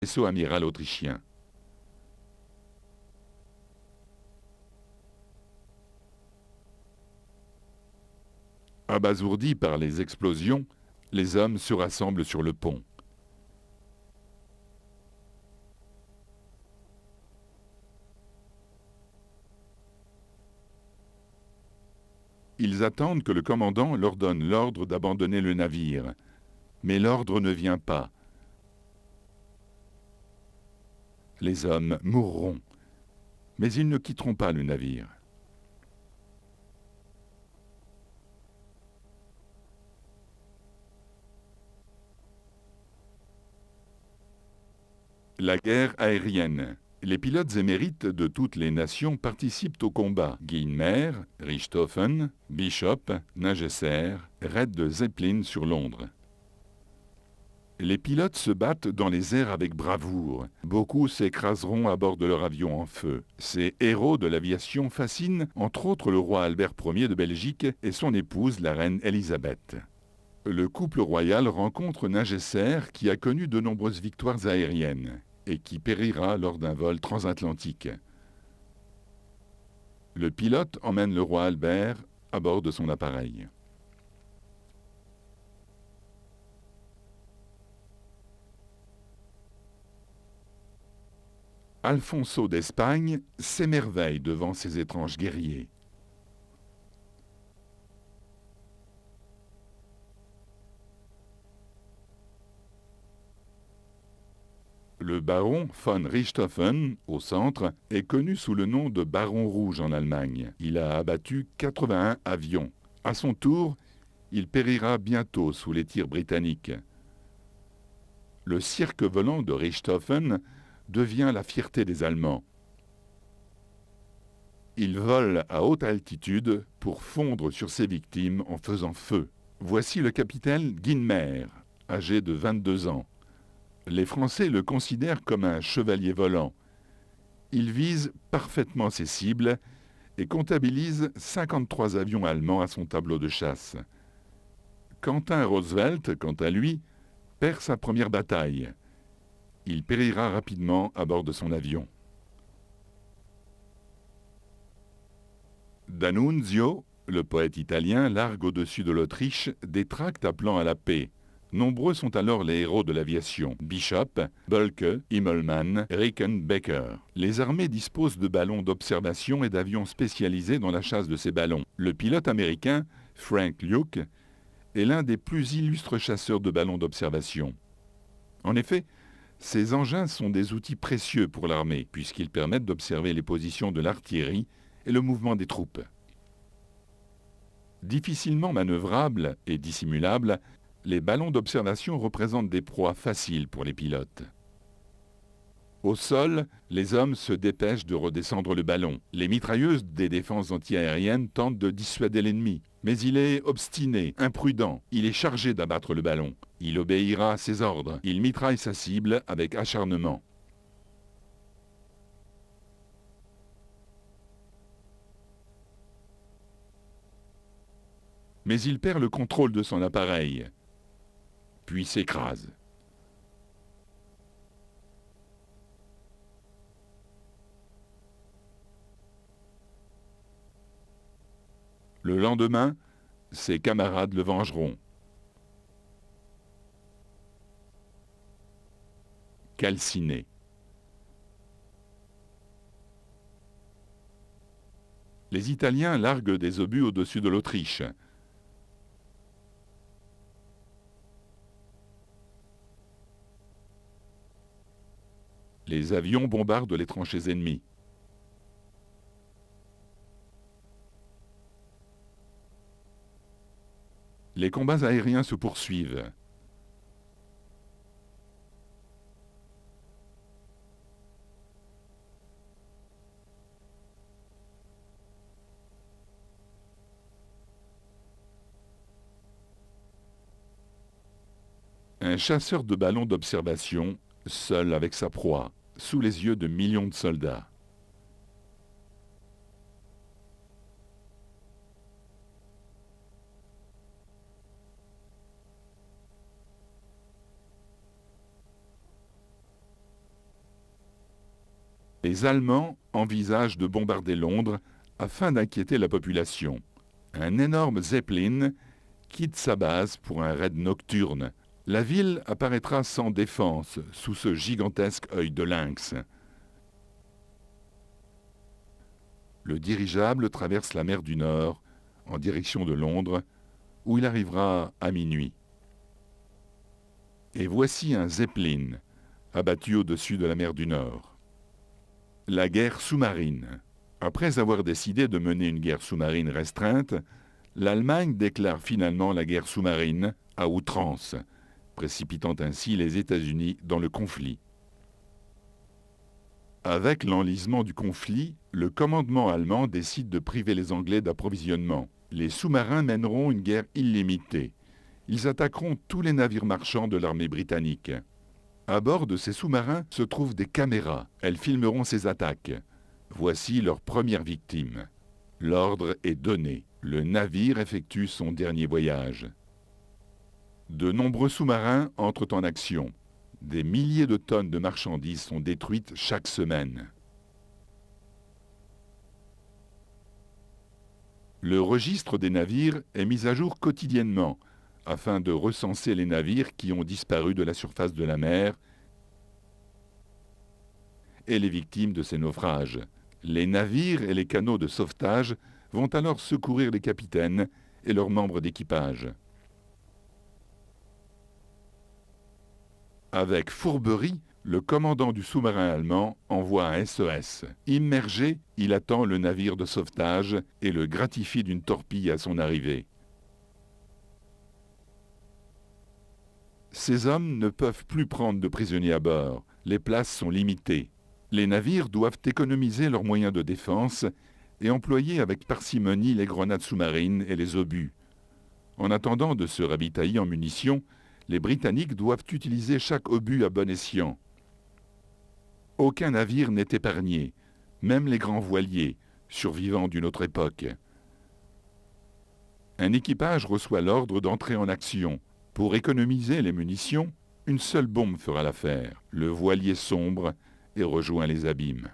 vaisseau amiral autrichien. Abasourdis par les explosions, les hommes se rassemblent sur le pont. Ils attendent que le commandant leur donne l'ordre d'abandonner le navire. Mais l'ordre ne vient pas. Les hommes mourront, mais ils ne quitteront pas le navire. La guerre aérienne. Les pilotes émérites de toutes les nations participent au combat. Guynemer, Richthofen, Bishop, Nagesser, raid de Zeppelin sur Londres. Les pilotes se battent dans les airs avec bravoure. Beaucoup s'écraseront à bord de leur avion en feu. Ces héros de l'aviation fascinent entre autres le roi Albert Ier de Belgique et son épouse la reine Élisabeth. Le couple royal rencontre Nagesser qui a connu de nombreuses victoires aériennes et qui périra lors d'un vol transatlantique. Le pilote emmène le roi Albert à bord de son appareil. Alfonso d'Espagne s'émerveille devant ces étranges guerriers. Le baron von Richthofen, au centre, est connu sous le nom de Baron Rouge en Allemagne. Il a abattu 81 avions. À son tour, il périra bientôt sous les tirs britanniques. Le cirque volant de Richthofen devient la fierté des Allemands. Il vole à haute altitude pour fondre sur ses victimes en faisant feu. Voici le capitaine Guynemer, âgé de 22 ans. Les Français le considèrent comme un chevalier volant. Il vise parfaitement ses cibles et comptabilise 53 avions allemands à son tableau de chasse. Quentin Roosevelt, quant à lui, perd sa première bataille. Il périra rapidement à bord de son avion. D'Annunzio, le poète italien, largue au-dessus de l'Autriche des tracts appelant à la paix. Nombreux sont alors les héros de l'aviation. Bishop, Bölke, Immelmann, Rickenbacker. Les armées disposent de ballons d'observation et d'avions spécialisés dans la chasse de ces ballons. Le pilote américain, Frank Luke, est l'un des plus illustres chasseurs de ballons d'observation. En effet, ces engins sont des outils précieux pour l'armée, puisqu'ils permettent d'observer les positions de l'artillerie et le mouvement des troupes. Difficilement manœuvrables et dissimulables, les ballons d'observation représentent des proies faciles pour les pilotes. Au sol, les hommes se dépêchent de redescendre le ballon. Les mitrailleuses des défenses antiaériennes tentent de dissuader l'ennemi. Mais il est obstiné, imprudent. Il est chargé d'abattre le ballon. Il obéira à ses ordres. Il mitraille sa cible avec acharnement. Mais il perd le contrôle de son appareil, puis s'écrase. Le lendemain, ses camarades le vengeront. Calciné. Les Italiens larguent des obus au-dessus de l'Autriche. Les avions bombardent les tranchées ennemies. Les combats aériens se poursuivent. Un chasseur de ballons d'observation, seul avec sa proie, sous les yeux de millions de soldats. Les Allemands envisagent de bombarder Londres afin d'inquiéter la population. Un énorme Zeppelin quitte sa base pour un raid nocturne. La ville apparaîtra sans défense sous ce gigantesque œil de lynx. Le dirigeable traverse la mer du Nord en direction de Londres, où il arrivera à minuit. Et voici un Zeppelin abattu au-dessus de la mer du Nord. La guerre sous-marine. Après avoir décidé de mener une guerre sous-marine restreinte, l'Allemagne déclare finalement la guerre sous-marine à outrance, précipitant ainsi les États-Unis dans le conflit. Avec l'enlisement du conflit, le commandement allemand décide de priver les Anglais d'approvisionnement. Les sous-marins mèneront une guerre illimitée. Ils attaqueront tous les navires marchands de l'armée britannique. À bord de ces sous-marins se trouvent des caméras. Elles filmeront ces attaques. Voici leur première victime. L'ordre est donné. Le navire effectue son dernier voyage. De nombreux sous-marins entrent en action. Des milliers de tonnes de marchandises sont détruites chaque semaine. Le registre des navires est mis à jour quotidiennement afin de recenser les navires qui ont disparu de la surface de la mer et les victimes de ces naufrages. Les navires et les canots de sauvetage vont alors secourir les capitaines et leurs membres d'équipage. Avec fourberie, le commandant du sous-marin allemand envoie un SOS. Immergé, il attend le navire de sauvetage et le gratifie d'une torpille à son arrivée. Ces hommes ne peuvent plus prendre de prisonniers à bord. Les places sont limitées. Les navires doivent économiser leurs moyens de défense et employer avec parcimonie les grenades sous-marines et les obus. En attendant de se ravitailler en munitions, les Britanniques doivent utiliser chaque obus à bon escient. Aucun navire n'est épargné, même les grands voiliers, survivants d'une autre époque. Un équipage reçoit l'ordre d'entrer en action. Pour économiser les munitions, une seule bombe fera l'affaire. Le voilier sombre et rejoint les abîmes.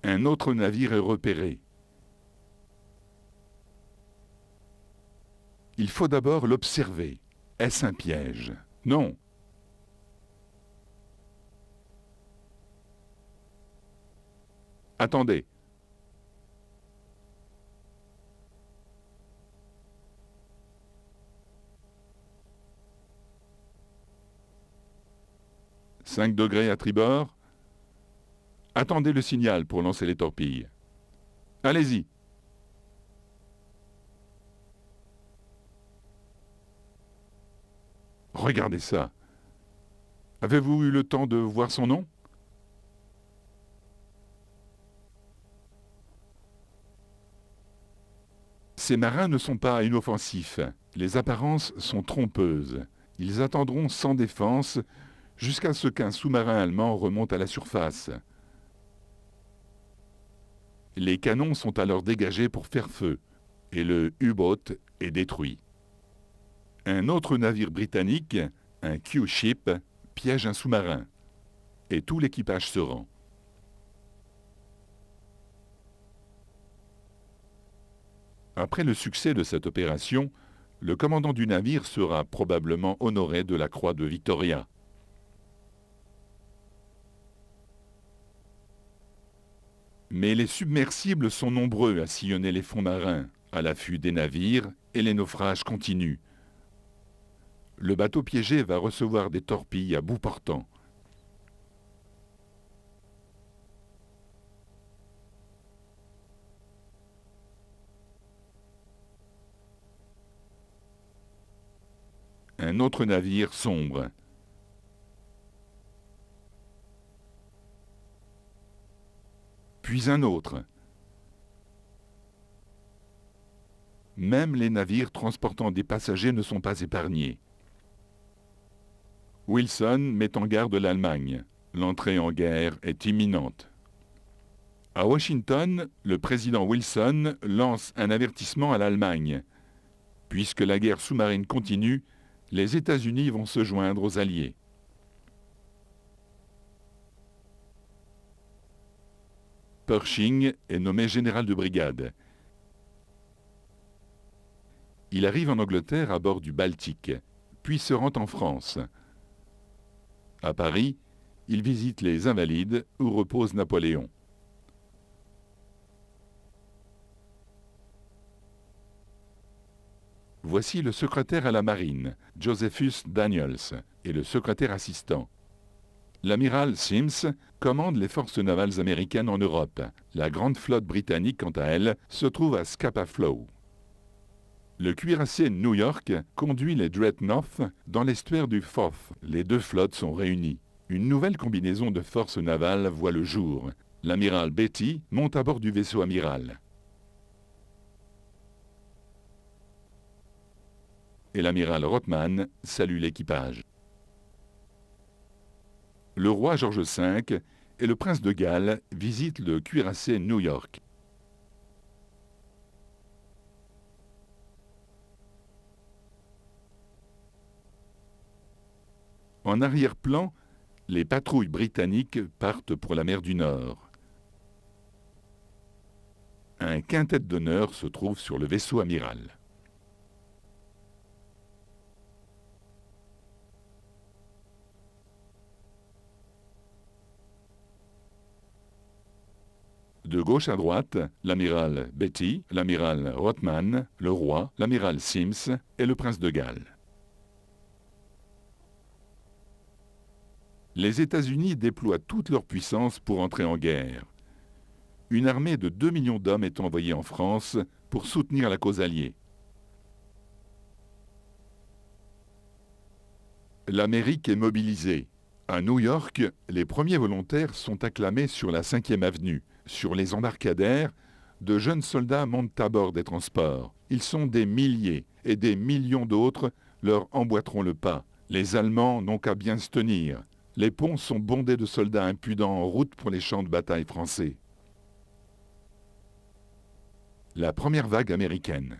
Un autre navire est repéré. Il faut d'abord l'observer. Est-ce un piège? Non. Attendez. « 5 degrés à tribord. Attendez le signal pour lancer les torpilles. Allez-y. Regardez ça. Avez-vous eu le temps de voir son nom? Ces marins ne sont pas inoffensifs. Les apparences sont trompeuses. Ils attendront sans défense jusqu'à ce qu'un sous-marin allemand remonte à la surface. Les canons sont alors dégagés pour faire feu, et le U-boat est détruit. Un autre navire britannique, un Q-ship, piège un sous-marin, et tout l'équipage se rend. Après le succès de cette opération, le commandant du navire sera probablement honoré de la croix de Victoria. Mais les submersibles sont nombreux à sillonner les fonds marins, à l'affût des navires, et les naufrages continuent. Le bateau piégé va recevoir des torpilles à bout portant. Un autre navire sombre. Puis un autre. Même les navires transportant des passagers ne sont pas épargnés. Wilson met en garde l'Allemagne. L'entrée en guerre est imminente. À Washington, le président Wilson lance un avertissement à l'Allemagne. Puisque la guerre sous-marine continue, les États-Unis vont se joindre aux Alliés. Pershing est nommé général de brigade. Il arrive en Angleterre à bord du Baltique, puis se rend en France. À Paris, il visite les Invalides où repose Napoléon. Voici le secrétaire à la marine, Josephus Daniels, et le secrétaire assistant. L'amiral Sims commande les forces navales américaines en Europe. La grande flotte britannique, quant à elle, se trouve à Scapa Flow. Le cuirassé New York conduit les Dreadnoughts dans l'estuaire du Forth. Les deux flottes sont réunies. Une nouvelle combinaison de forces navales voit le jour. L'amiral Beatty monte à bord du vaisseau amiral. Et l'amiral Rothman salue l'équipage. Le roi George V et le prince de Galles visitent le cuirassé New York. En arrière-plan, les patrouilles britanniques partent pour la mer du Nord. Un quintet d'honneur se trouve sur le vaisseau amiral. De gauche à droite, l'amiral Beatty, l'amiral Rothman, le roi, l'amiral Sims et le prince de Galles. Les États-Unis déploient toute leur puissance pour entrer en guerre. Une armée de 2 millions d'hommes est envoyée en France pour soutenir la cause alliée. L'Amérique est mobilisée. À New York, les premiers volontaires sont acclamés sur la 5e avenue. Sur les embarcadères, de jeunes soldats montent à bord des transports. Ils sont des milliers et des millions d'autres leur emboîteront le pas. Les Allemands n'ont qu'à bien se tenir. Les ponts sont bondés de soldats impudents en route pour les champs de bataille français. La première vague américaine.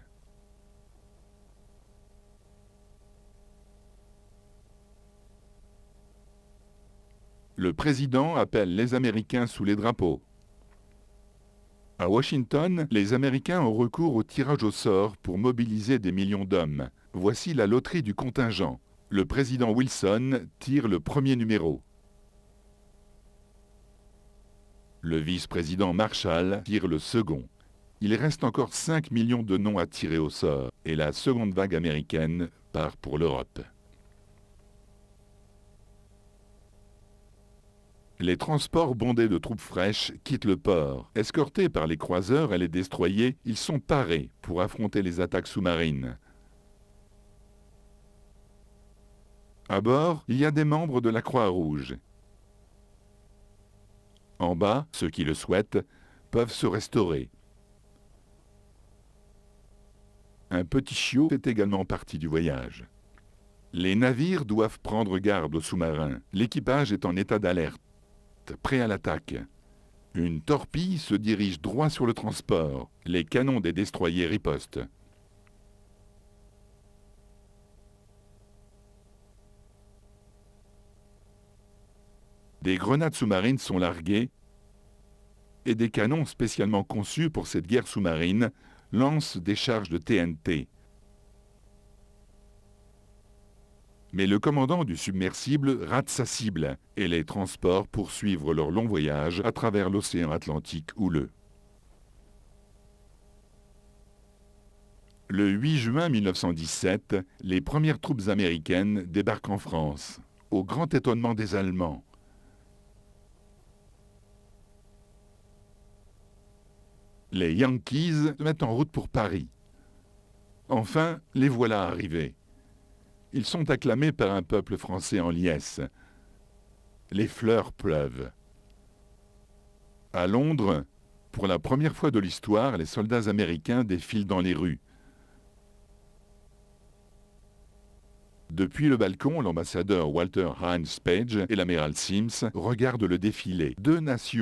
Le président appelle les Américains sous les drapeaux. À Washington, les Américains ont recours au tirage au sort pour mobiliser des millions d'hommes. Voici la loterie du contingent. Le président Wilson tire le premier numéro. Le vice-président Marshall tire le second. Il reste encore 5 millions de noms à tirer au sort et la seconde vague américaine part pour l'Europe. Les transports bondés de troupes fraîches quittent le port. Escortés par les croiseurs et les destroyers, ils sont parés pour affronter les attaques sous-marines. À bord, il y a des membres de la Croix-Rouge. En bas, ceux qui le souhaitent peuvent se restaurer. Un petit chiot fait également partie du voyage. Les navires doivent prendre garde aux sous-marins. L'équipage est en état d'alerte, prêt à l'attaque. Une torpille se dirige droit sur le transport. Les canons des destroyers ripostent. Des grenades sous-marines sont larguées et des canons spécialement conçus pour cette guerre sous-marine lancent des charges de TNT. Mais le commandant du submersible rate sa cible et les transports poursuivent leur long voyage à travers l'océan Atlantique houleux. Le 8 juin 1917, les premières troupes américaines débarquent en France, au grand étonnement des Allemands. Les Yankees se mettent en route pour Paris. Enfin, les voilà arrivés. Ils sont acclamés par un peuple français en liesse. Les fleurs pleuvent. À Londres, pour la première fois de l'histoire, les soldats américains défilent dans les rues. Depuis le balcon, l'ambassadeur Walter Hines Page et l'amiral Sims regardent le défilé. Deux nations